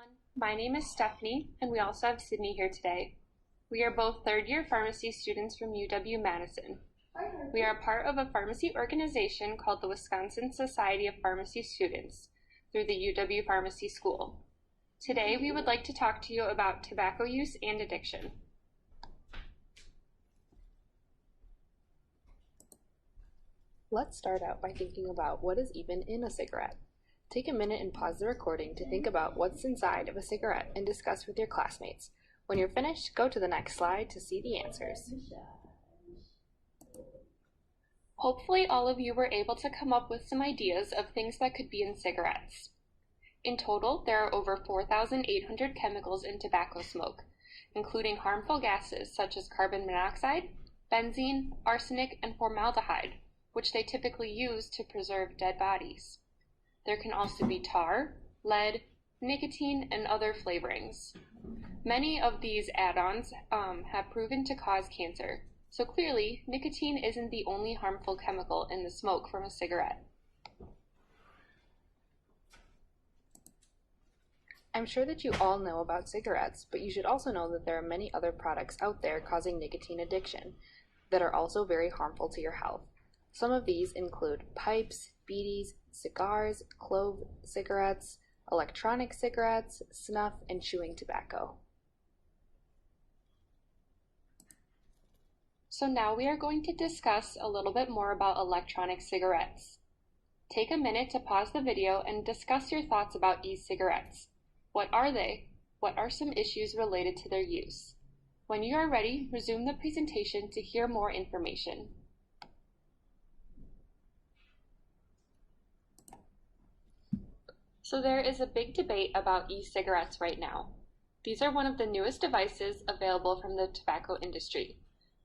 everyone. My name is Stephanie, and we also have Sydney here today. We are both third-year pharmacy students from UW-Madison. We are part of a pharmacy organization called the Wisconsin Society of Pharmacy Students through the UW Pharmacy School. Today, we would like to talk to you about tobacco use and addiction. Let's start out by thinking about what is even in a cigarette. Take a minute and pause the recording to think about what's inside of a cigarette and discuss with your classmates. When you're finished, go to the next slide to see the answers. Hopefully all of you were able to come up with some ideas of things that could be in cigarettes. In total, there are over 4,800 chemicals in tobacco smoke, including harmful gases such as carbon monoxide, benzene, arsenic, and formaldehyde, which they typically use to preserve dead bodies. There can also be tar, lead, nicotine, and other flavorings. Many of these add-ons have proven to cause cancer, so clearly nicotine isn't the only harmful chemical in the smoke from a cigarette. I'm sure that you all know about cigarettes, but you should also know that there are many other products out there causing nicotine addiction that are also very harmful to your health. Some of these include pipes, beedies, cigars, clove cigarettes, electronic cigarettes, snuff, and chewing tobacco. So now we are going to discuss a little bit more about electronic cigarettes. Take a minute to pause the video and discuss your thoughts about e-cigarettes. What are they? What are some issues related to their use? When you are ready, resume the presentation to hear more information. So there is a big debate about e-cigarettes right now. These are one of the newest devices available from the tobacco industry.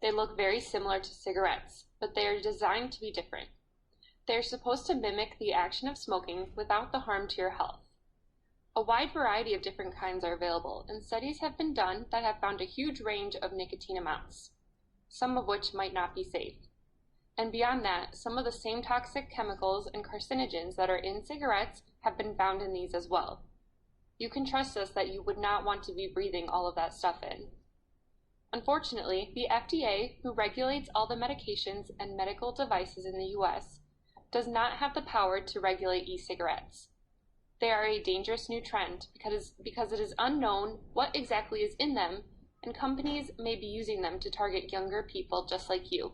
They look very similar to cigarettes, but they are designed to be different. They are supposed to mimic the action of smoking without the harm to your health. A wide variety of different kinds are available, and studies have been done that have found a huge range of nicotine amounts, some of which might not be safe. And beyond that, some of the same toxic chemicals and carcinogens that are in cigarettes have been found in these as well. You can trust us that you would not want to be breathing all of that stuff in. Unfortunately, the FDA, who regulates all the medications and medical devices in the US, does not have the power to regulate e-cigarettes. They are a dangerous new trend because it is unknown what exactly is in them, and companies may be using them to target younger people just like you,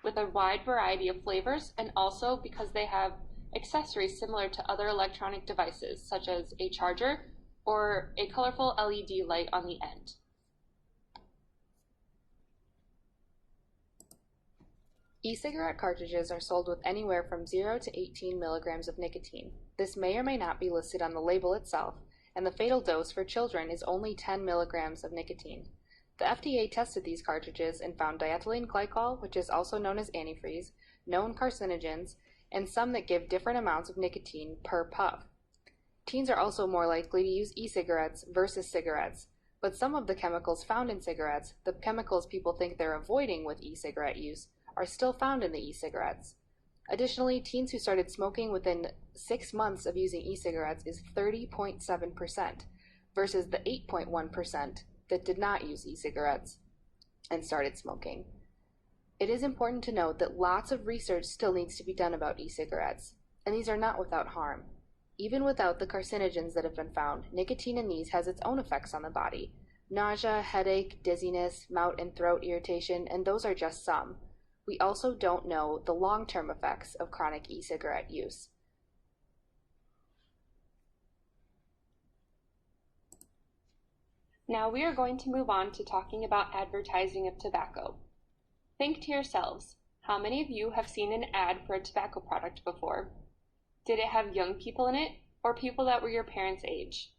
with a wide variety of flavors, and also because they have accessories similar to other electronic devices, such as a charger or a colorful LED light on the end. E-cigarette cartridges are sold with anywhere from 0 to 18 milligrams of nicotine. This may or may not be listed on the label itself, and the fatal dose for children is only 10 milligrams of nicotine. The FDA tested these cartridges and found diethylene glycol, which is also known as antifreeze, known carcinogens, and some that give different amounts of nicotine per puff. Teens are also more likely to use e-cigarettes versus cigarettes, but some of the chemicals found in cigarettes, the chemicals people think they're avoiding with e-cigarette use, are still found in the e-cigarettes. Additionally, teens who started smoking within 6 months of using e-cigarettes is 30.7% versus the 8.1% that did not use e-cigarettes and started smoking. It is important to note that lots of research still needs to be done about e-cigarettes, and these are not without harm. Even without the carcinogens that have been found, nicotine in these has its own effects on the body. Nausea, headache, dizziness, mouth and throat irritation, and those are just some. We also don't know the long-term effects of chronic e-cigarette use. Now we are going to move on to talking about advertising of tobacco. Think to yourselves, how many of you have seen an ad for a tobacco product before? Did it have young people in it, or people that were your parents' age?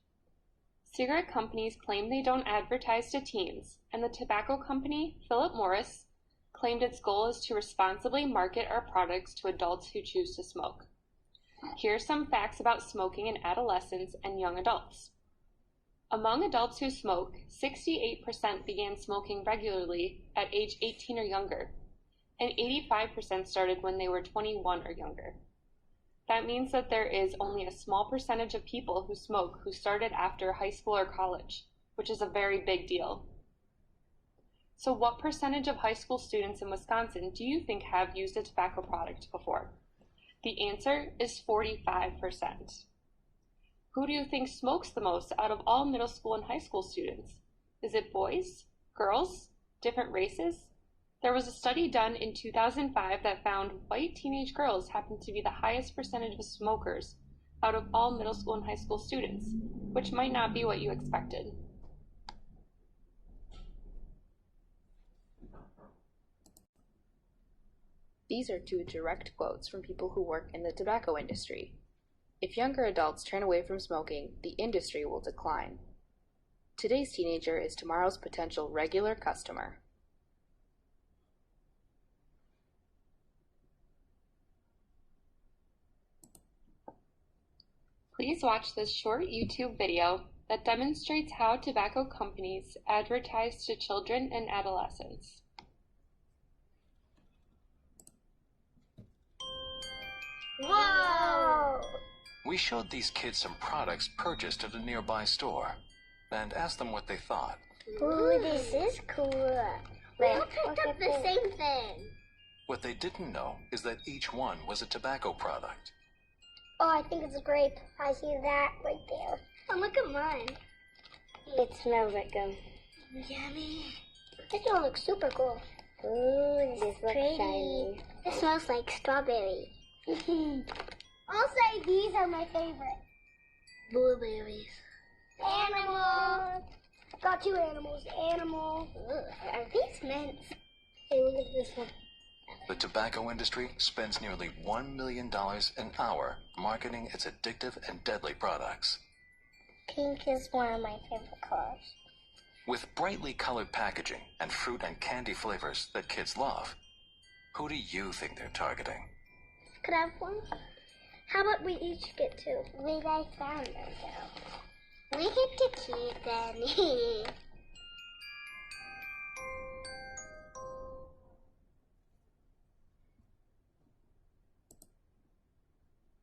Cigarette companies claim they don't advertise to teens, and the tobacco company, Philip Morris, claimed its goal is to responsibly market our products to adults who choose to smoke. Here are some facts about smoking in adolescents and young adults. Among adults who smoke, 68% began smoking regularly at age 18 or younger, and 85% started when they were 21 or younger. That means that there is only a small percentage of people who smoke who started after high school or college, which is a very big deal. So what percentage of high school students in Wisconsin do you think have used a tobacco product before? The answer is 45%. Who do you think smokes the most out of all middle school and high school students? Is it boys, girls, different races? There was a study done in 2005 that found white teenage girls happen to be the highest percentage of smokers out of all middle school and high school students, which might not be what you expected. These are two direct quotes from people who work in the tobacco industry. If younger adults turn away from smoking, the industry will decline. Today's teenager is tomorrow's potential regular customer. Please watch this short YouTube video that demonstrates how tobacco companies advertise to children and adolescents. Whoa! We showed these kids some products purchased at a nearby store and asked them what they thought. Ooh, this is cool. We all picked up the same thing. What they didn't know is that each one was a tobacco product. Oh, I think it's a grape. I see that right there. Oh, look at mine. It smells like yummy. This one looks super cool. Ooh, this looks shiny. It smells like strawberry. I'll say these are my favorite. Blueberries. Animals. Got two animals. Animal. Are these mints? Hey, look at this one. The tobacco industry spends nearly $1 million an hour marketing its addictive and deadly products. Pink is one of my favorite colors. With brightly colored packaging and fruit and candy flavors that kids love, who do you think they're targeting? Could I have one? How about we each get two? We guys found them, though. We get to keep them.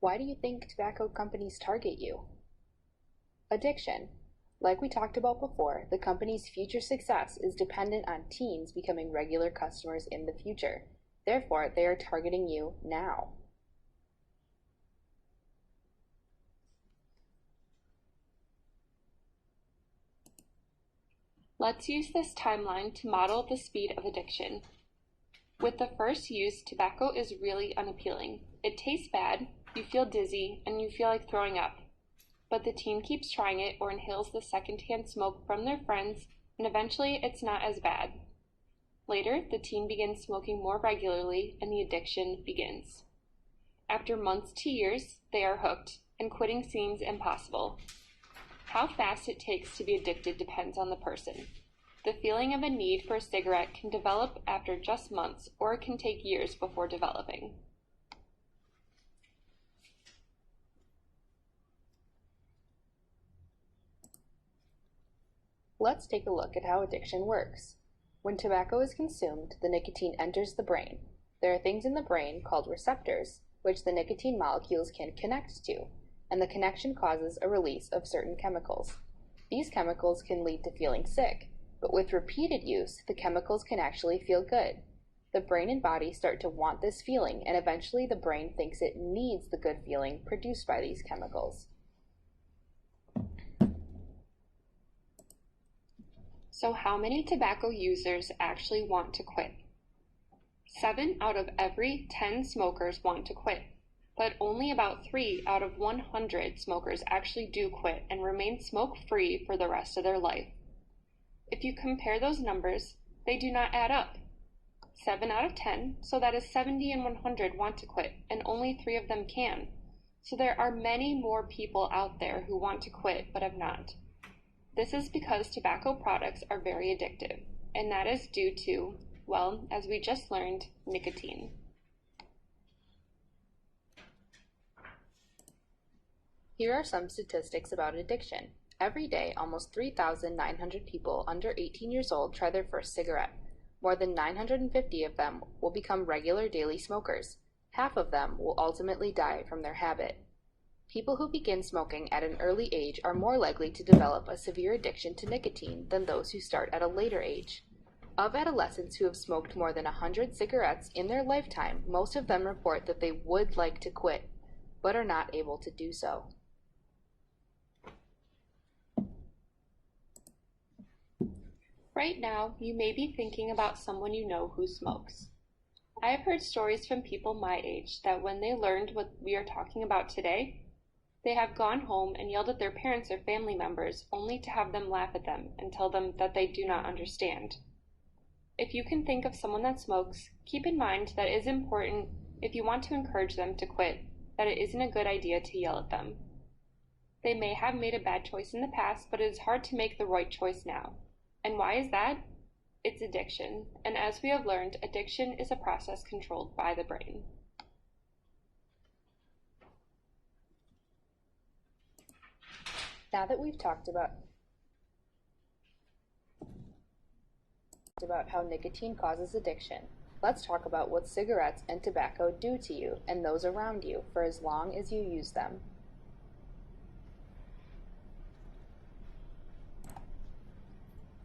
Why do you think tobacco companies target you? Addiction. Like we talked about before, the company's future success is dependent on teens becoming regular customers in the future. Therefore, they are targeting you now. Let's use this timeline to model the speed of addiction. With the first use, tobacco is really unappealing. It tastes bad, you feel dizzy, and you feel like throwing up. But the teen keeps trying it or inhales the secondhand smoke from their friends, and eventually it's not as bad. Later, the teen begins smoking more regularly, and the addiction begins. After months to years, they are hooked, and quitting seems impossible. How fast it takes to be addicted depends on the person. The feeling of a need for a cigarette can develop after just months, or it can take years before developing. Let's take a look at how addiction works. When tobacco is consumed, the nicotine enters the brain. There are things in the brain called receptors, which the nicotine molecules can connect to, and the connection causes a release of certain chemicals. These chemicals can lead to feeling sick, but with repeated use, the chemicals can actually feel good. The brain and body start to want this feeling, and eventually the brain thinks it needs the good feeling produced by these chemicals. So how many tobacco users actually want to quit? 7 out of every 10 smokers want to quit, but only about 3 out of 100 smokers actually do quit and remain smoke-free for the rest of their life. If you compare those numbers, they do not add up. 7 out of 10, so that is 70 and 100 want to quit, and only 3 of them can. So there are many more people out there who want to quit but have not. This is because tobacco products are very addictive, and that is due to, well, as we just learned, nicotine. Here are some statistics about addiction. Every day, almost 3,900 people under 18 years old try their first cigarette. More than 950 of them will become regular daily smokers, Half of them will ultimately die from their habit. People who begin smoking at an early age are more likely to develop a severe addiction to nicotine than those who start at a later age. Of adolescents who have smoked more than 100 cigarettes in their lifetime, most of them report that they would like to quit, but are not able to do so. Right now, you may be thinking about someone you know who smokes. I have heard stories from people my age that when they learned what we are talking about today, they have gone home and yelled at their parents or family members only to have them laugh at them and tell them that they do not understand. If you can think of someone that smokes, keep in mind that it is important, if you want to encourage them to quit, that it isn't a good idea to yell at them. They may have made a bad choice in the past, but it is hard to make the right choice now. And why is that? It's addiction, and as we have learned, addiction is a process controlled by the brain. Now that we've talked about how nicotine causes addiction, let's talk about what cigarettes and tobacco do to you and those around you for as long as you use them.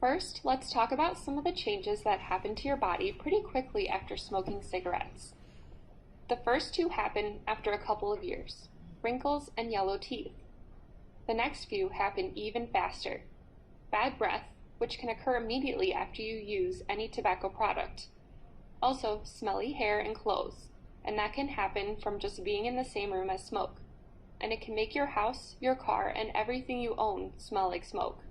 First, let's talk about some of the changes that happen to your body pretty quickly after smoking cigarettes. The first two happen after a couple of years: wrinkles and yellow teeth. The next few happen even faster: bad breath, which can occur immediately after you use any tobacco product. Also, smelly hair and clothes, and that can happen from just being in the same room as smoke. And it can make your house, your car, and everything you own smell like smoke.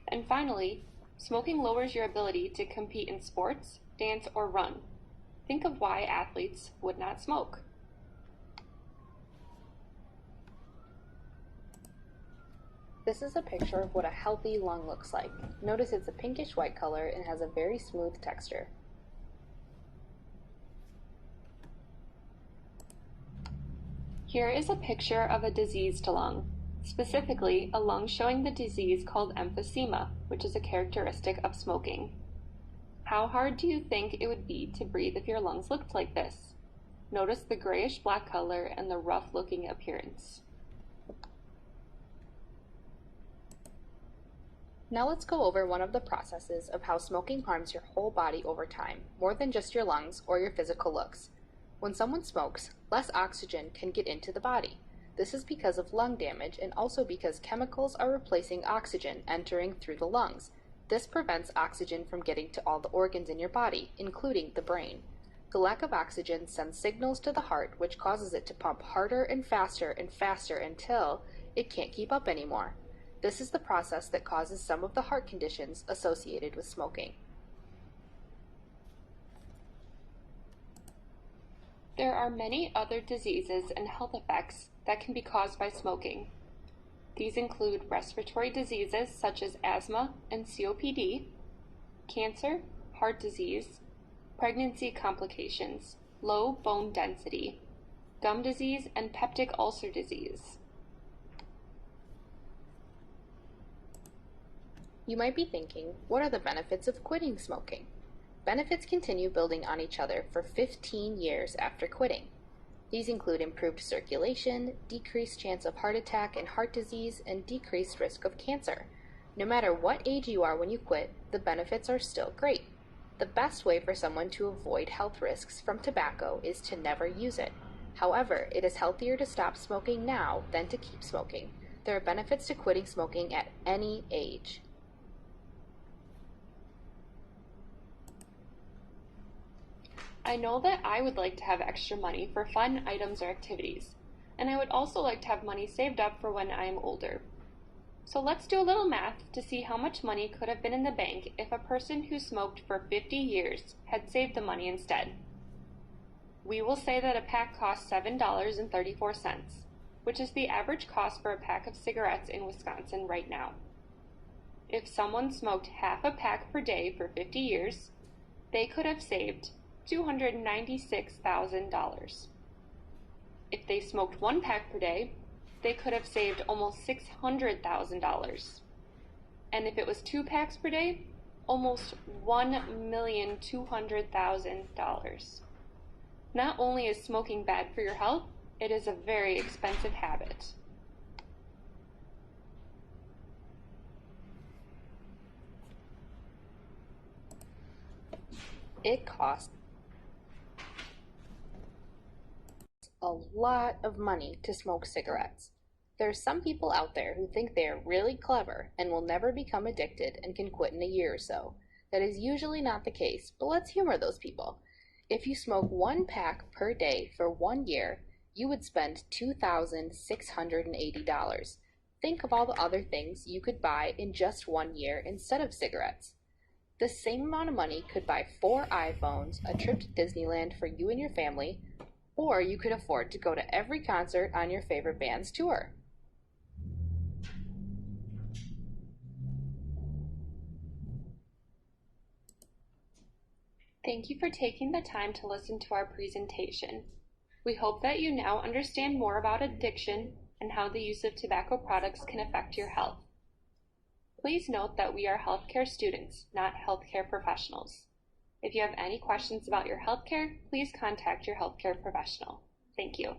And finally, smoking lowers your ability to compete in sports, dance, or run. Think of why athletes would not smoke. This is a picture of what a healthy lung looks like. Notice it's a pinkish white color and has a very smooth texture. Here is a picture of a diseased lung, specifically a lung showing the disease called emphysema, which is a characteristic of smoking. How hard do you think it would be to breathe if your lungs looked like this? Notice the grayish-black color and the rough-looking appearance. Now let's go over one of the processes of how smoking harms your whole body over time, more than just your lungs or your physical looks. When someone smokes, less oxygen can get into the body. This is because of lung damage and also because chemicals are replacing oxygen entering through the lungs. This prevents oxygen from getting to all the organs in your body, including the brain. The lack of oxygen sends signals to the heart, which causes it to pump harder and faster until it can't keep up anymore. This is the process that causes some of the heart conditions associated with smoking. There are many other diseases and health effects that can be caused by smoking. These include respiratory diseases such as asthma and COPD, cancer, heart disease, pregnancy complications, low bone density, gum disease, and peptic ulcer disease. You might be thinking, what are the benefits of quitting smoking? Benefits continue building on each other for 15 years after quitting. These include improved circulation, decreased chance of heart attack and heart disease, and decreased risk of cancer. No matter what age you are when you quit, the benefits are still great. The best way for someone to avoid health risks from tobacco is to never use it. However, it is healthier to stop smoking now than to keep smoking. There are benefits to quitting smoking at any age. I know that I would like to have extra money for fun items or activities, and I would also like to have money saved up for when I am older. So let's do a little math to see how much money could have been in the bank if a person who smoked for 50 years had saved the money instead. We will say that a pack costs $7.34, which is the average cost for a pack of cigarettes in Wisconsin right now. If someone smoked half a pack per day for 50 years, they could have saved $296,000. If they smoked one pack per day, they could have saved almost $600,000. And if it was 2 packs per day, almost $1,200,000. Not only is smoking bad for your health, it is a very expensive habit. It costs a lot of money to smoke cigarettes. There are some people out there who think they are really clever and will never become addicted and can quit in a year or so. That is usually not the case, but let's humor those people. If you smoke 1 pack per day for 1 year, you would spend $2,680. Think of all the other things you could buy in just 1 year instead of cigarettes. The same amount of money could buy 4 iPhones, a trip to Disneyland for you and your family, or you could afford to go to every concert on your favorite band's tour. Thank you for taking the time to listen to our presentation. We hope that you now understand more about addiction and how the use of tobacco products can affect your health. Please note that we are healthcare students, not healthcare professionals. If you have any questions about your healthcare, please contact your healthcare professional. Thank you.